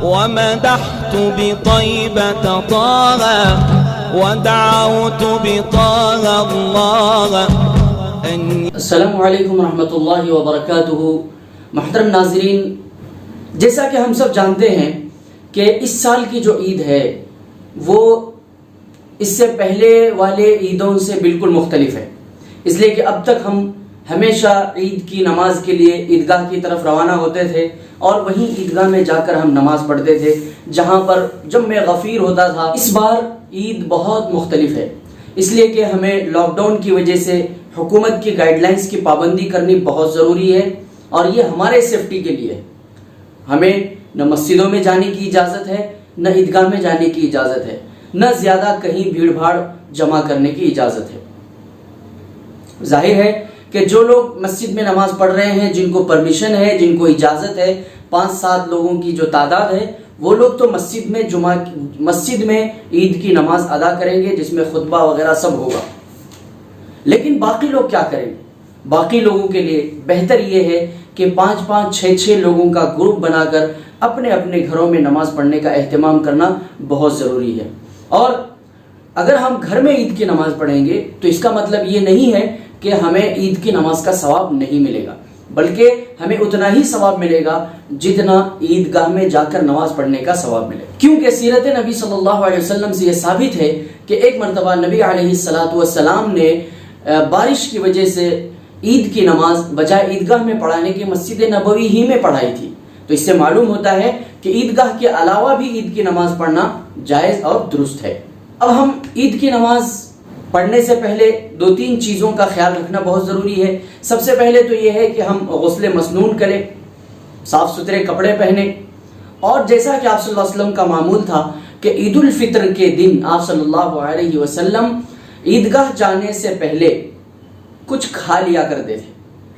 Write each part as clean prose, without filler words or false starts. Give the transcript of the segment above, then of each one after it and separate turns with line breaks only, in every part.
ومدحت بطيبة طه ودعوت بطه الله.
السلام علیکم ورحمۃ اللہ وبرکاتہ. محترم ناظرین، جیسا کہ ہم سب جانتے ہیں کہ اس سال کی جو عید ہے وہ اس سے پہلے والے عیدوں سے بالکل مختلف ہے، اس لیے کہ اب تک ہم ہمیشہ عید کی نماز کے لیے عیدگاہ کی طرف روانہ ہوتے تھے اور وہیں عیدگاہ میں جا کر ہم نماز پڑھتے تھے جہاں پر جمع غفیر ہوتا تھا. اس بار عید بہت مختلف ہے، اس لیے کہ ہمیں لاک ڈاؤن کی وجہ سے حکومت کی گائیڈ لائنز کی پابندی کرنی بہت ضروری ہے، اور یہ ہمارے سیفٹی کے لیے ہے. ہمیں نہ مسجدوں میں جانے کی اجازت ہے، نہ عیدگاہ میں جانے کی اجازت ہے، نہ زیادہ کہیں بھیڑ بھاڑ جمع کرنے کی اجازت ہے. ظاہر ہے کہ جو لوگ مسجد میں نماز پڑھ رہے ہیں، جن کو پرمیشن ہے، جن کو اجازت ہے، 5-7 لوگوں کی جو تعداد ہے، وہ لوگ تو مسجد میں عید کی نماز ادا کریں گے جس میں خطبہ وغیرہ سب ہوگا. لیکن باقی لوگ کیا کریں گے؟ باقی لوگوں کے لیے بہتر یہ ہے کہ 5-5, 6-6 لوگوں کا گروپ بنا کر اپنے اپنے گھروں میں نماز پڑھنے کا اہتمام کرنا بہت ضروری ہے. اور اگر ہم گھر میں عید کی نماز پڑھیں گے تو اس کا مطلب یہ نہیں ہے کہ ہمیں عید کی نماز کا ثواب نہیں ملے گا، بلکہ ہمیں اتنا ہی ثواب ملے گا جتنا عیدگاہ میں جا کر نماز پڑھنے کا ثواب ملے گا. کیونکہ سیرت نبی صلی اللہ علیہ وسلم سے یہ ثابت ہے کہ ایک مرتبہ نبی علیہ السلام نے بارش کی وجہ سے عید کی نماز بجائے عیدگاہ میں پڑھانے کے مسجد نبوی ہی میں پڑھائی تھی. تو اس سے معلوم ہوتا ہے کہ عیدگاہ کے علاوہ بھی عید کی نماز پڑھنا جائز اور درست ہے. اب ہم عید کی نماز پڑھنے سے پہلے 2-3 چیزوں کا خیال رکھنا بہت ضروری ہے. سب سے پہلے تو یہ ہے کہ ہم غسل مسنون کریں، صاف ستھرے کپڑے پہنیں، اور جیسا کہ آپ صلی اللہ علیہ وسلم کا معمول تھا کہ عید الفطر کے دن آپ صلی اللہ علیہ وسلم عیدگاہ جانے سے پہلے کچھ کھا لیا کرتے تھے.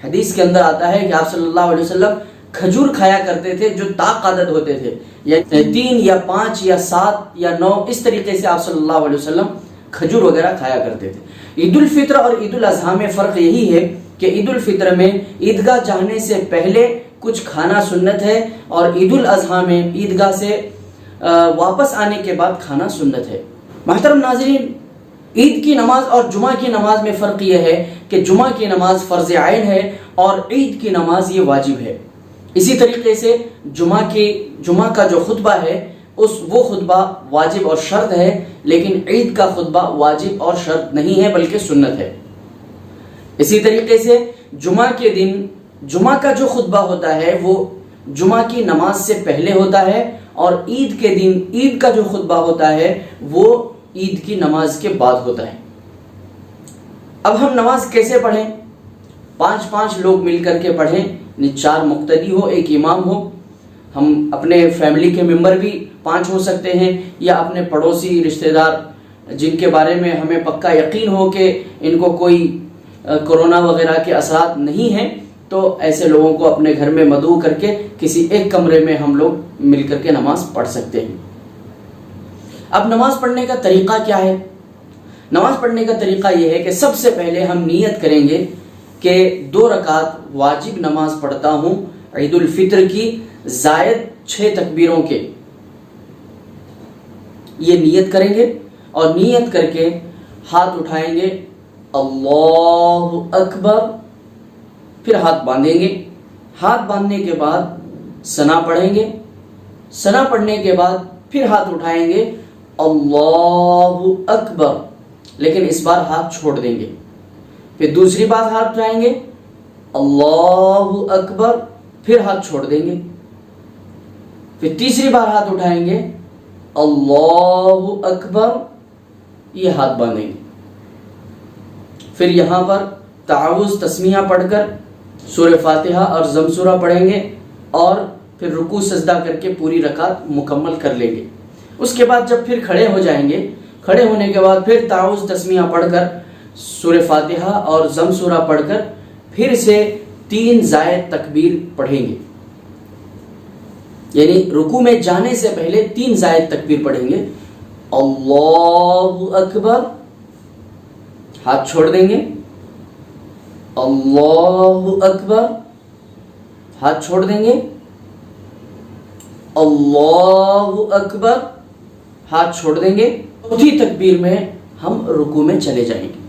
حدیث کے اندر آتا ہے کہ آپ صلی اللہ علیہ وسلم کھجور کھایا کرتے تھے جو طاق عدد ہوتے تھے، یا 3 یا 5 یا 7 یا 9، اس طریقے سے آپ صلی اللہ علیہ وسلم کھجور وغیرہ کھایا کرتے تھے. عید الفطر اور عید الاضحیٰ میں فرق یہی ہے کہ عید الفطر میں عیدگاہ جانے سے پہلے کچھ کھانا سنت ہے، اور عید الاضحیٰ میں عیدگاہ سے واپس آنے کے بعد کھانا سنت ہے. محترم ناظرین، عید کی نماز اور جمعہ کی نماز میں فرق یہ ہے کہ جمعہ کی نماز فرض عین ہے اور عید کی نماز یہ واجب ہے. اسی طریقے سے جمعہ کا جو خطبہ ہے وہ خطبہ واجب اور شرط ہے، لیکن عید کا خطبہ واجب اور شرط نہیں ہے بلکہ سنت ہے. اسی طریقے سے جمعہ کے دن جمعہ کا جو خطبہ ہوتا ہے وہ جمعہ کی نماز سے پہلے ہوتا ہے، اور عید کے دن عید کا جو خطبہ ہوتا ہے وہ عید کی نماز کے بعد ہوتا ہے. اب ہم نماز کیسے پڑھیں؟ 5-5 لوگ مل کر کے پڑھیں، 4 مقتدی ہو، 1 امام ہو. ہم اپنے فیملی کے ممبر بھی 5 ہو سکتے ہیں، یا اپنے پڑوسی رشتہ دار جن کے بارے میں ہمیں پکا یقین ہو کہ ان کو کوئی کورونا وغیرہ کے اثرات نہیں ہیں، تو ایسے لوگوں کو اپنے گھر میں مدعو کر کے کسی ایک کمرے میں ہم لوگ مل کر کے نماز پڑھ سکتے ہیں. اب نماز پڑھنے کا طریقہ کیا ہے؟ نماز پڑھنے کا طریقہ یہ ہے کہ سب سے پہلے ہم نیت کریں گے کہ 2 رکعت واجب نماز پڑھتا ہوں عید الفطر کی زائد 6 تکبیروں کے. یہ نیت کریں گے، اور نیت کر کے ہاتھ اٹھائیں گے، اللہ اکبر، پھر ہاتھ باندھیں گے. ہاتھ باندھنے کے بعد ثنا پڑھیں گے. ثنا پڑھنے کے بعد پھر ہاتھ اٹھائیں گے، اللہ اکبر، لیکن اس بار ہاتھ چھوڑ دیں گے. پھر دوسری بار ہاتھ اٹھائیں گے، اللہ اکبر، پھر ہاتھ چھوڑ دیں گے. پھر تیسری بار ہاتھ اٹھائیں گے، اللہ اکبر، یہ ہاتھ باندھیں گے. پھر یہاں پر تعوذ تسمیہ پڑھ کر سورہ فاتحہ اور ضم سورہ پڑھیں گے، اور پھر رکوع سجدہ کر کے پوری رکعت مکمل کر لیں گے. اس کے بعد جب پھر کھڑے ہو جائیں گے، کھڑے ہونے کے بعد پھر تعوذ تسمیہ پڑھ کر سورہ فاتحہ اور ضم سورہ پڑھ کر پھر سے 3 زائد تکبیر پڑھیں گے. یعنی رکوع میں جانے سے پہلے 3 زائد تکبیر پڑھیں گے، اللہ اکبر، ہاتھ چھوڑ دیں گے، اللہ اکبر، ہاتھ چھوڑ دیں گے، اللہ اکبر، ہاتھ چھوڑ دیں گے. چوتھی تکبیر میں ہم رکوع میں چلے جائیں گے.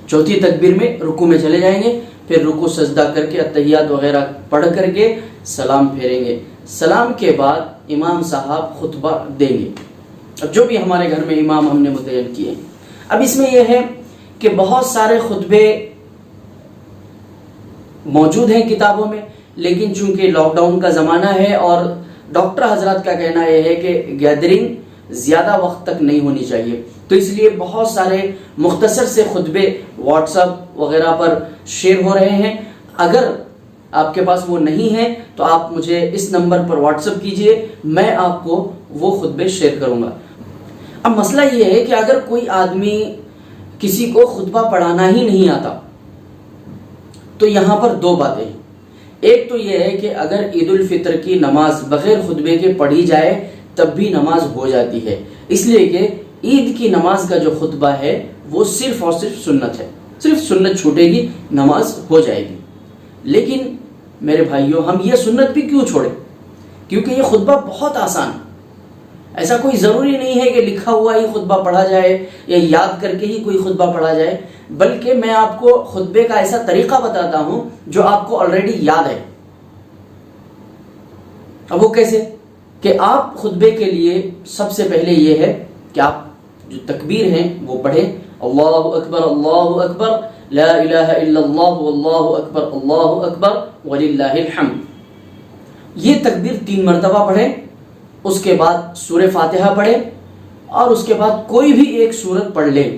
چوتھی تکبیر میں رکوع میں چلے جائیں گے. پھر رکوع سجدہ کر کے اتحیات وغیرہ پڑھ کر کے سلام پھیریں گے. سلام کے بعد امام صاحب خطبہ دیں گے. اب جو بھی ہمارے گھر میں امام ہم نے متعین کیے. اب اس میں یہ ہے کہ بہت سارے خطبے موجود ہیں کتابوں میں، لیکن چونکہ لاک ڈاؤن کا زمانہ ہے اور ڈاکٹر حضرات کا کہنا یہ ہے کہ گیدرنگ زیادہ وقت تک نہیں ہونی چاہیے، تو اس لیے بہت سارے مختصر سے خطبے واٹس ایپ وغیرہ پر شیئر ہو رہے ہیں. اگر آپ کے پاس وہ نہیں ہے تو آپ مجھے اس نمبر پر واٹس ایپ کیجئے، میں آپ کو وہ خطبے شیئر کروں گا. اب مسئلہ یہ ہے کہ اگر کوئی آدمی کسی کو خطبہ پڑھانا ہی نہیں آتا تو یہاں پر دو باتیں ہیں. ایک تو یہ ہے کہ اگر عید الفطر کی نماز بغیر خطبے کے پڑھی جائے تب بھی نماز ہو جاتی ہے، اس لیے کہ عید کی نماز کا جو خطبہ ہے وہ صرف اور صرف سنت ہے، صرف سنت چھوٹے گی، نماز ہو جائے گی. لیکن میرے بھائیوں، ہم یہ سنت بھی کیوں چھوڑیں؟ کیونکہ یہ خطبہ بہت آسان ہے. ایسا کوئی ضروری نہیں ہے کہ لکھا ہوا ہی خطبہ پڑھا جائے یا یاد کر کے ہی کوئی خطبہ پڑھا جائے، بلکہ میں آپ کو خطبے کا ایسا طریقہ بتاتا ہوں جو آپ کو آلریڈی یاد ہے. اب وہ کیسے؟ کہ آپ خطبے کے لیے سب سے پہلے یہ ہے کہ آپ جو تکبیر ہیں وہ پڑھیں. اللہ اکبر لا الہ الا اللہ واللہ اکبر وللہ الحمد. یہ تکبیر 3 مرتبہ پڑھیں. اس کے بعد سورہ فاتحہ پڑھیں اور اس کے بعد کوئی بھی ایک سورت پڑھ لیں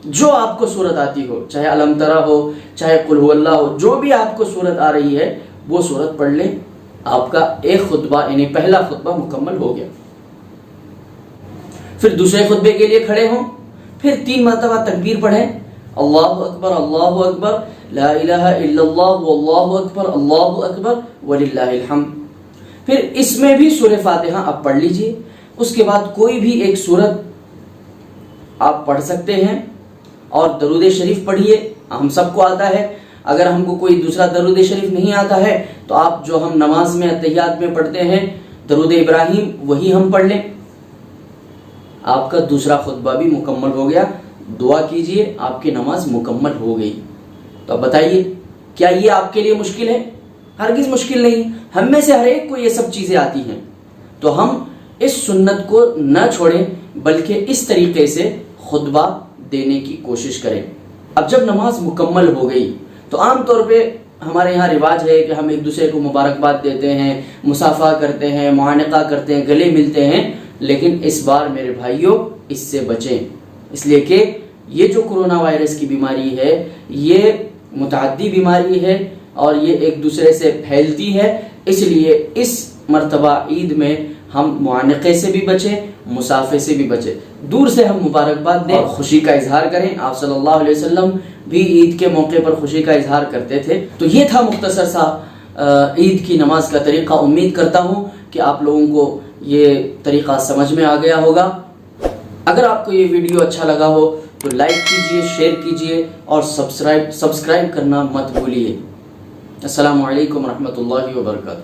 جو آپ کو سورت آتی ہو، چاہے الم ترا ہو، چاہے قل هو اللہ ہو، جو بھی آپ کو سورت آ رہی ہے وہ سورت پڑھ لیں. آپ کا ایک خطبہ یعنی پہلا خطبہ مکمل ہو گیا. پھر دوسرے خطبے کے لیے کھڑے ہوں، پھر 3 مرتبہ تکبیر پڑھیں. اللہ اکبر لا الہ الا اللہ واللہ اکبر وللہ الحمد. پھر اس میں بھی سورہ فاتحہ آپ پڑھ لیجئے. اس کے بعد کوئی بھی ایک سورت آپ پڑھ سکتے ہیں اور درود شریف پڑھیے. ہم سب کو آتا ہے. اگر ہم کو کوئی دوسرا درود شریف نہیں آتا ہے تو آپ جو ہم نماز میں اتحیات میں پڑھتے ہیں درود ابراہیم وہی ہم پڑھ لیں. آپ کا دوسرا خطبہ بھی مکمل ہو گیا. دعا کیجئے، آپ کی نماز مکمل ہو گئی. تو اب بتائیے، کیا یہ آپ کے لیے مشکل ہے؟ ہرگز مشکل نہیں. ہم میں سے ہر ایک کو یہ سب چیزیں آتی ہیں. تو ہم اس سنت کو نہ چھوڑیں بلکہ اس طریقے سے خطبہ دینے کی کوشش کریں. اب جب نماز مکمل ہو گئی تو عام طور پہ ہمارے یہاں رواج ہے کہ ہم ایک دوسرے کو مبارکباد دیتے ہیں، مصافحہ کرتے ہیں، معانقہ کرتے ہیں، گلے ملتے ہیں. لیکن اس بار میرے بھائیوں اس سے بچیں، اس لیے کہ یہ جو کرونا وائرس کی بیماری ہے یہ متعدی بیماری ہے اور یہ ایک دوسرے سے پھیلتی ہے. اس لیے اس مرتبہ عید میں ہم معانقے سے بھی بچیں، مصافحے سے بھی بچیں. دور سے ہم مبارکباد دیں اور خوشی کا اظہار کریں. آپ صلی اللہ علیہ وسلم بھی عید کے موقع پر خوشی کا اظہار کرتے تھے. تو یہ تھا مختصر سا عید کی نماز کا طریقہ. امید کرتا ہوں کہ آپ لوگوں کو یہ طریقہ سمجھ میں آ گیا ہوگا. اگر آپ کو یہ ویڈیو اچھا لگا ہو تو لائک کیجئے، شیئر کیجئے اور سبسکرائب کرنا مت بھولیے. السلام علیکم ورحمۃ اللہ وبرکاتہ.